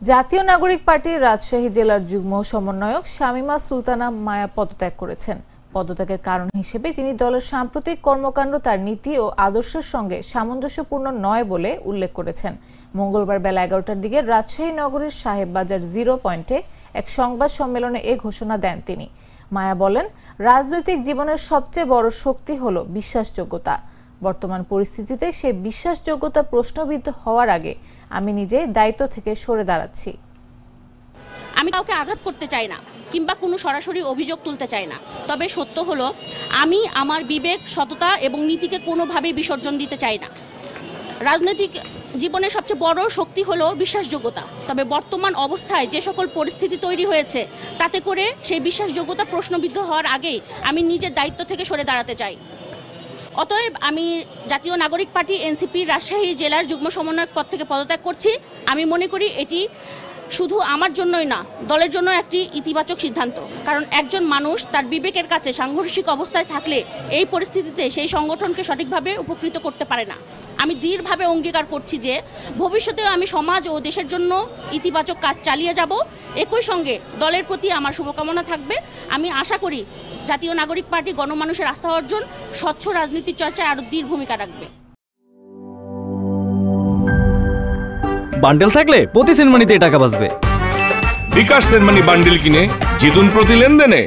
জাতীয় নাগরিক পার্টির রাজশাহী জেলার যুগ্ম সমন্বয়ক শামীমা সুলতানা মায়া পদত্যাগ করেছেন। পদত্যাগের কারণ হিসেবে তিনি দলের সাম্প্রতিক কর্মকাণ্ড তার নীতি ও আদর্শের সঙ্গে সামঞ্জস্যপূর্ণ নয় বলে উল্লেখ করেছেন। মঙ্গলবার বেলা 11টার দিকে রাজশাহী নগরীর সাহেববাজার 0 পয়েন্টে এক সংবাদ সম্মেলনে এ ঘোষণা দেন তিনি। মায়া বলেন, রাজনৈতিক জীবনের সবচেয়ে বড় শক্তি হলো বিশ্বাসযোগ্যতা। বর্তমান পরিস্থিতিতে সেই বিশ্বাসযোগ্যতা প্রশ্নবিদ্ধ হওয়ার আগে আমি নিজে দায়িত্ব থেকে সরে দাঁড়াচ্ছি। আমি কাউকে আঘাত করতে চাই না কিংবা কোনো সরাসরি অভিযোগ তুলতে চাই না, তবে সত্য হলো আমি আমার বিবেক, সততা এবং নীতিকে কোনোভাবেই বিসর্জন দিতে চাই না। রাজনৈতিক জীবনের সবচেয়ে বড় শক্তি হলো বিশ্বাসযোগ্যতা, তবে বর্তমান অবস্থায় যে সকল পরিস্থিতি তৈরি হয়েছে তাতে করে সেই বিশ্বাসযোগ্যতা প্রশ্নবিদ্ধ হওয়ার আগেই আমি নিজের দায়িত্ব থেকে সরে দাঁড়াতে চাই। অতএব আমি জাতীয় নাগরিক পার্টি এনসিপি রাজশাহী জেলার যুগ্ম সমন্বয়ক পদ থেকে পদত্যাগ করছি। আমি মনে করি এটি শুধু আমার জন্যই না, দলের জন্য একটি ইতিবাচক সিদ্ধান্ত। কারণ একজন মানুষ তার বিবেকের কাছে সাংঘর্ষিক অবস্থায় থাকলে এই পরিস্থিতিতে সেই সংগঠনকে সঠিকভাবে উপকৃত করতে পারে না। আমি দৃঢ়ভাবে অঙ্গীকার করছি যে ভবিষ্যতেও আমি সমাজ ও দেশের জন্য ইতিবাচক কাজ চালিয়ে যাব। একই সঙ্গে দলের প্রতি আমার শুভকামনা থাকবে। আমি আশা করি জাতীয় নাগরিক পার্টি গণমানুষের আস্থা অর্জন, স্বচ্ছ রাজনীতির চর্চায় আরো দৃঢ় ভূমিকা রাখবে। বান্ডেল থাকলে প্রতি সেনমানিতে টাকা বাঁচবে। বিকাশ সেনমানি বান্ডেল কিনে জিতুন প্রতি লেনদেনে।